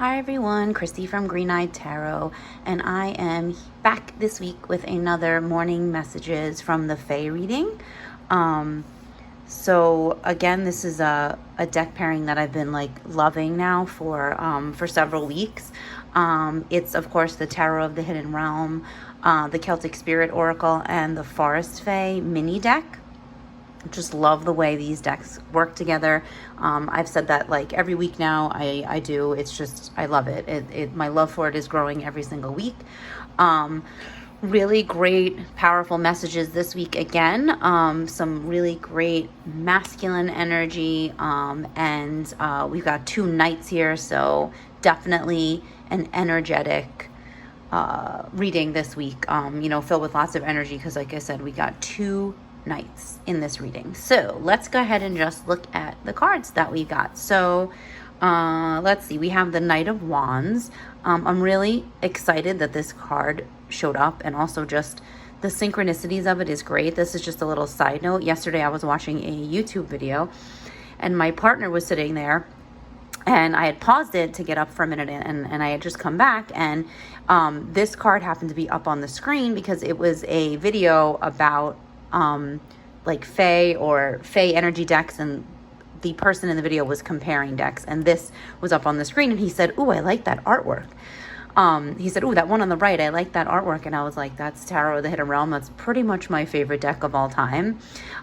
Hi everyone, Christy from Green Eyed Tarot, and I am back this week with another morning messages from the Fae reading. So again, this is a deck pairing that I've been loving now for several weeks. It's of course the Tarot of the Hidden Realm, the Celtic Spirit Oracle, and the Forest Fae mini deck. Just love the way these decks work together. I've said that every week now. I do. It's just, I love it. My love for it is growing every single week. Really great, powerful messages this week again. Some really great masculine energy. And we've got two knights here. So definitely an energetic reading this week, filled with lots of energy. Because like I said, we got two knights in this reading. So let's go ahead and just look at the cards that we got. So let's see, we have the Knight of Wands. I'm really excited that this card showed up, and also just the synchronicities of it is great. This is just a little side note. Yesterday I was watching a YouTube video and my partner was sitting there, and I had paused it to get up for a minute, and I had just come back, and this card happened to be up on the screen because it was a video about Fae or Fae energy decks, and the person in the video was comparing decks, and this was up on the screen, and he said, "Ooh, I like that artwork." He said, "Ooh, that one on the right, I like that artwork." And I was like, "That's Tarot of the Hidden Realm. That's pretty much my favorite deck of all time."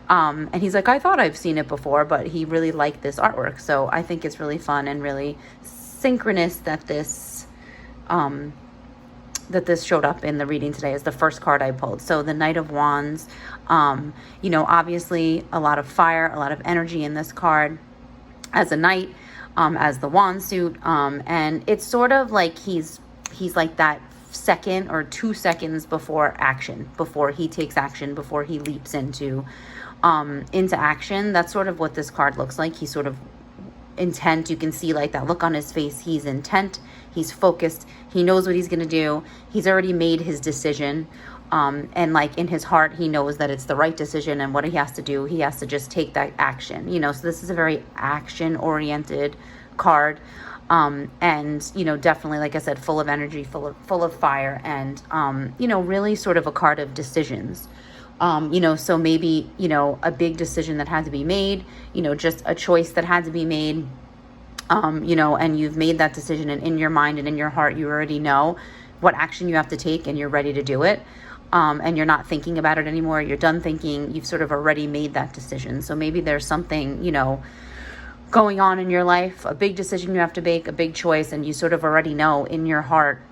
And he's like, "I thought I've seen it before," but he really liked this artwork. So I think it's really fun and really synchronous that this showed up in the reading today as the first card I pulled. So the Knight of Wands, obviously a lot of fire, a lot of energy in this card as a knight, as the wand suit. And it's sort of like he's like that second or 2 seconds before action, before he takes action, before he leaps into action. That's sort of what this card looks like. He's sort of intent. You can see that look on his face. He's intent, he's focused, he knows what he's going to do, he's already made his decision, and in his heart he knows that it's the right decision, and what he has to do, he has to just take that action, so this is a very action oriented card, and definitely, like I said, full of energy, full of fire, and really sort of a card of decisions. So maybe, a big decision that had to be made, just a choice that had to be made, and you've made that decision, and in your mind and in your heart, you already know what action you have to take, and you're ready to do it. And you're not thinking about it anymore. You're done thinking. You've sort of already made that decision. So maybe there's something, going on in your life, a big decision you have to make, a big choice, and you sort of already know in your heart,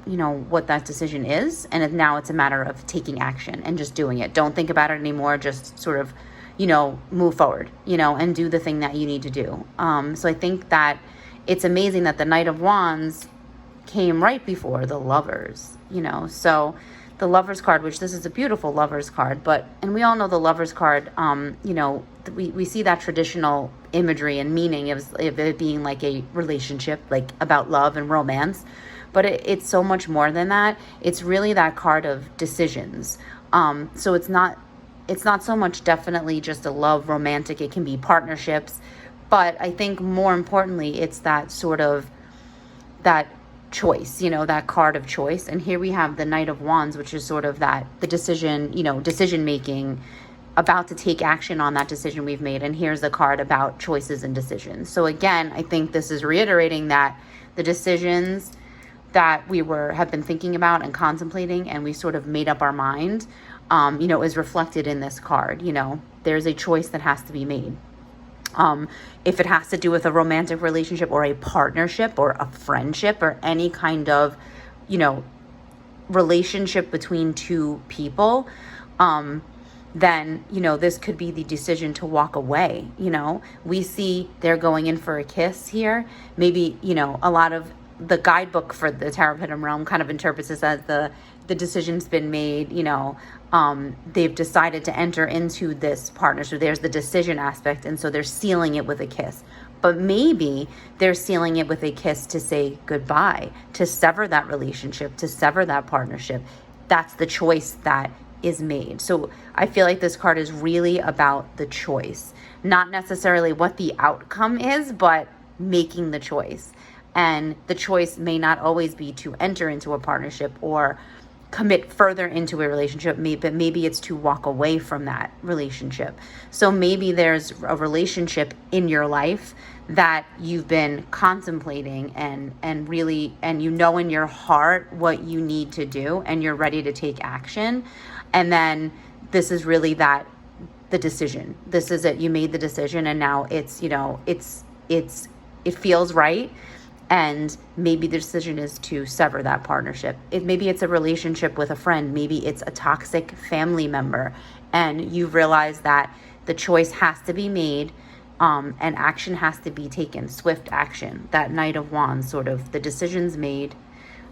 what that decision is. And now it's a matter of taking action and just doing it. Don't think about it anymore. Just sort of, move forward, and do the thing that you need to do. So I think that it's amazing that the Knight of Wands came right before the Lovers, so the Lovers card, which this is a beautiful Lovers card, and we all know the Lovers card, we see that traditional imagery and meaning of it being like a relationship, like about love and romance, but it's so much more than that. It's really that card of decisions. So it's not so much definitely just a love romantic. It can be partnerships, but I think more importantly, it's that sort of that choice, that card of choice. And here we have the Knight of Wands, which is sort of that, the decision, decision making, about to take action on that decision we've made. And here's the card about choices and decisions. So again, I think this is reiterating that the decisions that we have been thinking about and contemplating, and we sort of made up our mind, is reflected in this card. There's a choice that has to be made. If it has to do with a romantic relationship or a partnership or a friendship or any kind of, relationship between two people, then, this could be the decision to walk away. We see they're going in for a kiss here. Maybe, a lot of the guidebook for the Tarot of Hidden Realm kind of interprets this as the decision's been made, they've decided to enter into this partnership. So there's the decision aspect, and so they're sealing it with a kiss. But maybe they're sealing it with a kiss to say goodbye, to sever that relationship, to sever that partnership. That's the choice that is made. So I feel like this card is really about the choice, not necessarily what the outcome is, but making the choice. And the choice may not always be to enter into a partnership or commit further into a relationship, but maybe it's to walk away from that relationship. So maybe there's a relationship in your life that you've been contemplating and really, and you know in your heart what you need to do and you're ready to take action. And then this is really the decision. This is it. You made the decision, and now it's, it feels right. And maybe the decision is to sever that partnership. Maybe it's a relationship with a friend. Maybe it's a toxic family member. And you realize that the choice has to be made, and action has to be taken, swift action. That Knight of Wands, sort of the decision's made.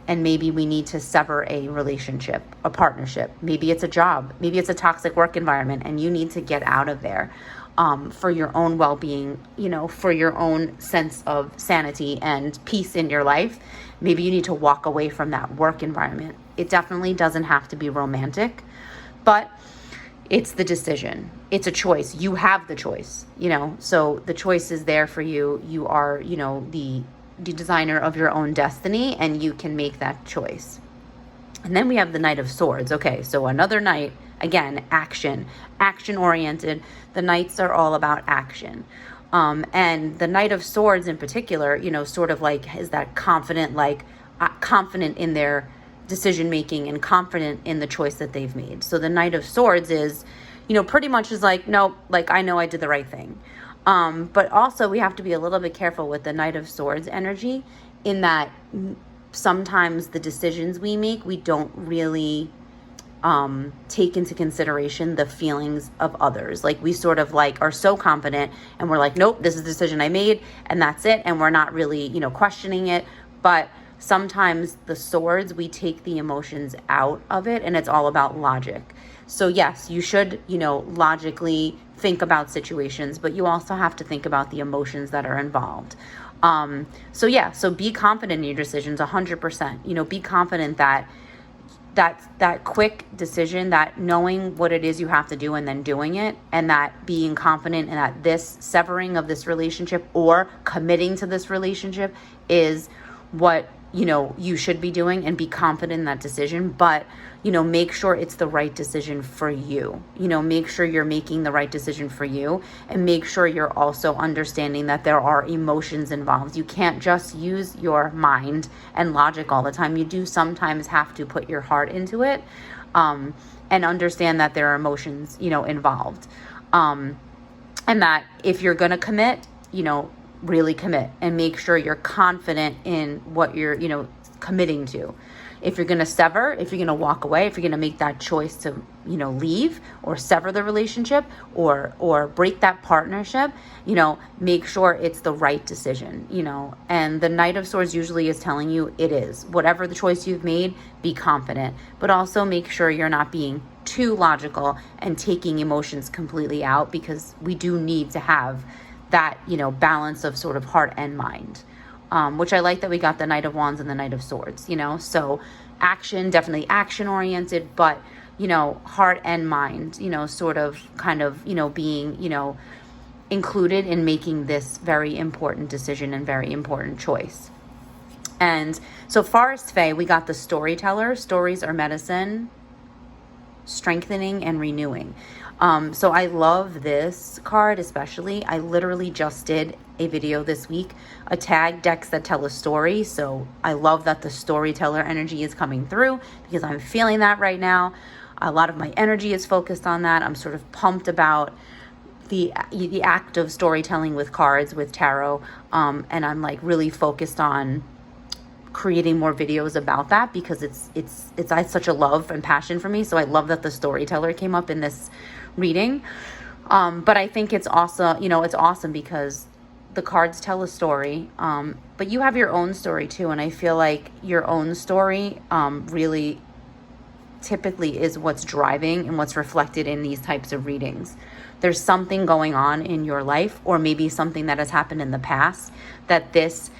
And maybe we need to sever a relationship, a partnership. Maybe it's a job. Maybe it's a toxic work environment and you need to get out of there. For your own well-being, for your own sense of sanity and peace in your life. Maybe you need to walk away from that work environment. It definitely doesn't have to be romantic, but it's the decision. It's a choice. You have the choice, so the choice is there for you. You are, the designer of your own destiny, and you can make that choice. And then we have the Knight of Swords. Okay, so another knight. Again, action oriented. The knights are all about action. And the Knight of Swords in particular, sort of like is that confident, confident in their decision making and confident in the choice that they've made. So the Knight of Swords is, pretty much is like, nope, I know I did the right thing. But also we have to be a little bit careful with the Knight of Swords energy, in that sometimes the decisions we make, we don't really take into consideration the feelings of others. We sort of are so confident and we're like, nope, this is the decision I made and that's it. And we're not really, questioning it. But sometimes the swords, we take the emotions out of it and it's all about logic. So yes, you should, logically think about situations, but you also have to think about the emotions that are involved. So be confident in your decisions 100%. Be confident that quick decision, that knowing what it is you have to do and then doing it, and that being confident in that this severing of this relationship or committing to this relationship is what you should be doing, and be confident in that decision. But make sure it's the right decision for you. Make sure you're making the right decision for you, and make sure you're also understanding that there are emotions involved. You can't just use your mind and logic all the time. You do sometimes have to put your heart into it, and understand that there are emotions involved, and that if you're going to commit, really commit, and make sure you're confident in what you're committing to. If you're going to sever, if you're going to walk away, if you're going to make that choice to leave or sever the relationship or break that partnership, make sure it's the right decision. And the Knight of Swords usually is telling you it is. Whatever the choice you've made, be confident, but also make sure you're not being too logical and taking emotions completely out, because we do need to have that, balance of sort of heart and mind, which I like that we got the Knight of Wands and the Knight of Swords, so action, definitely action oriented, but, heart and mind, sort of kind of, being, included in making this very important decision and very important choice. And so Forest Fae, we got the Storyteller. Stories are medicine, strengthening and renewing. So I love this card especially. I literally just did a video this week, a tag decks that tell a story. So I love that the storyteller energy is coming through, because I'm feeling that right now. A lot of my energy is focused on that. I'm sort of pumped about the act of storytelling with cards, with tarot. And I'm really focused on creating more videos about that, because it's such a love and passion for me. So I love that the storyteller came up in this reading. But I think it's also, it's awesome because the cards tell a story, but you have your own story too. And I feel like your own story really typically is what's driving and what's reflected in these types of readings. There's something going on in your life, or maybe something that has happened in the past, that this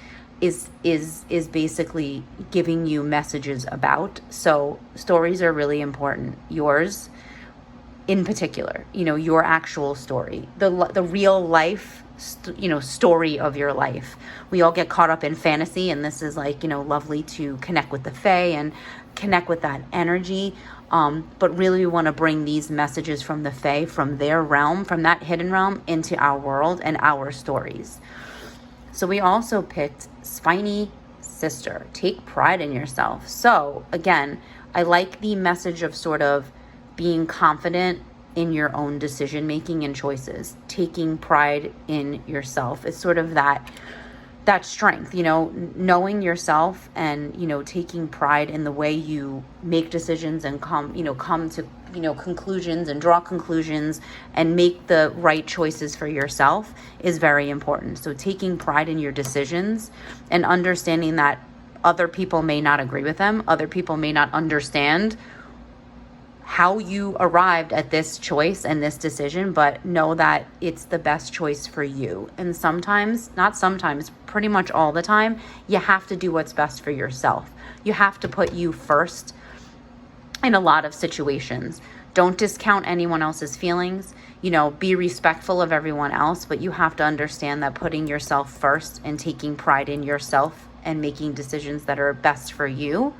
is basically giving you messages about. So stories are really important. Yours in particular, your actual story, the real life story of your life. We all get caught up in fantasy, and this is like, lovely to connect with the Fae and connect with that energy. But really we want to bring these messages from the Fae, from their realm, from that hidden realm, into our world and our stories. So we also picked Spiny Sister. Take pride in yourself. So again, I like the message of sort of being confident in your own decision making and choices, taking pride in yourself. It's sort of that strength, knowing yourself and, taking pride in the way you make decisions and come to, conclusions and draw conclusions and make the right choices for yourself is very important. So taking pride in your decisions and understanding that other people may not agree with them, other people may not understand how you arrived at this choice and this decision, but know that it's the best choice for you. And sometimes, not sometimes, pretty much all the time, you have to do what's best for yourself. You have to put you first in a lot of situations. Don't discount anyone else's feelings. Be respectful of everyone else, but you have to understand that putting yourself first and taking pride in yourself and making decisions that are best for you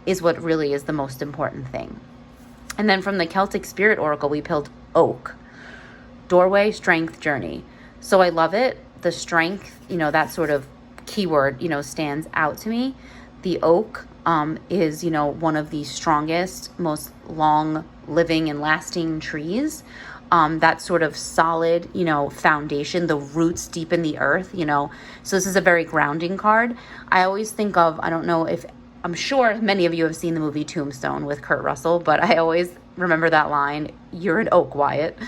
is what really is the most important thing. And then from the Celtic Spirit Oracle, we pulled Oak. Doorway, strength, journey. So I love it. The strength, that sort of keyword, stands out to me. The oak is, one of the strongest, most long living and lasting trees. That sort of solid, foundation, the roots deep in the earth, So this is a very grounding card. I always think of, I'm sure many of you have seen the movie Tombstone with Kurt Russell, but I always remember that line, "You're an oak, Wyatt."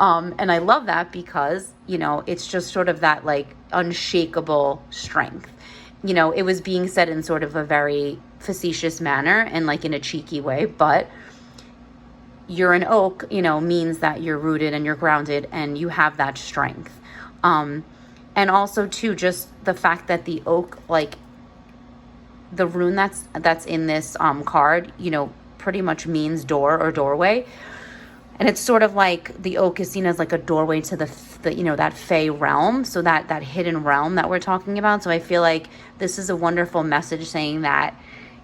And I love that because, it's just sort of that like unshakable strength. It was being said in sort of a very facetious manner and like in a cheeky way, but you're an oak, means that you're rooted and you're grounded and you have that strength. And also too, just the fact that the oak, like, the rune that's in this card, pretty much means door or doorway. And it's sort of like the oak is seen as like a doorway to the that Fae realm. So that hidden realm that we're talking about. So I feel like this is a wonderful message saying that,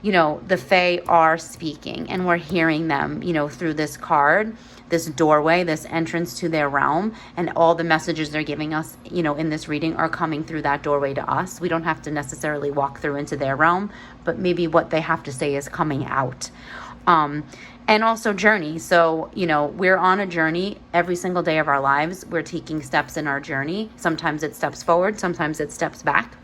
the Fae are speaking and we're hearing them, through this card, this doorway, this entrance to their realm, and all the messages they're giving us, in this reading are coming through that doorway to us. We don't have to necessarily walk through into their realm, but maybe what they have to say is coming out. And also journey. So, we're on a journey every single day of our lives. We're taking steps in our journey. Sometimes it's steps forward, sometimes it's steps back,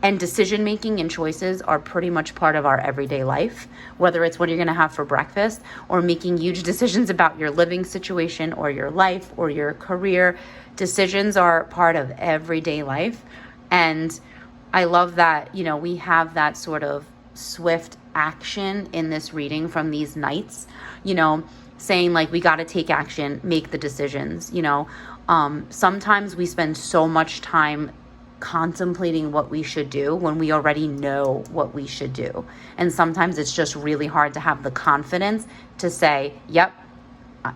and decision making and choices are pretty much part of our everyday life, whether it's what you're going to have for breakfast or making huge decisions about your living situation or your life or your career. Decisions are part of everyday life. And I love that, we have that sort of swift action in this reading from these knights, saying like, we got to take action, make the decisions. Sometimes we spend so much time contemplating what we should do when we already know what we should do. And sometimes it's just really hard to have the confidence to say, yep,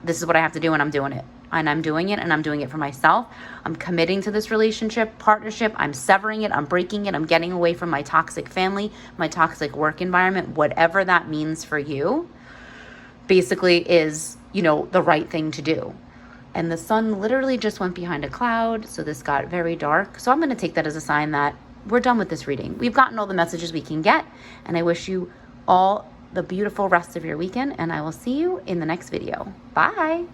this is what I have to do and I'm doing it. And I'm doing it and I'm doing it for myself. I'm committing to this relationship, partnership. I'm severing it. I'm breaking it. I'm getting away from my toxic family, my toxic work environment, whatever that means for you, basically is, the right thing to do. And the sun literally just went behind a cloud. So this got very dark. So I'm going to take that as a sign that we're done with this reading. We've gotten all the messages we can get. And I wish you all the beautiful rest of your weekend. And I will see you in the next video. Bye.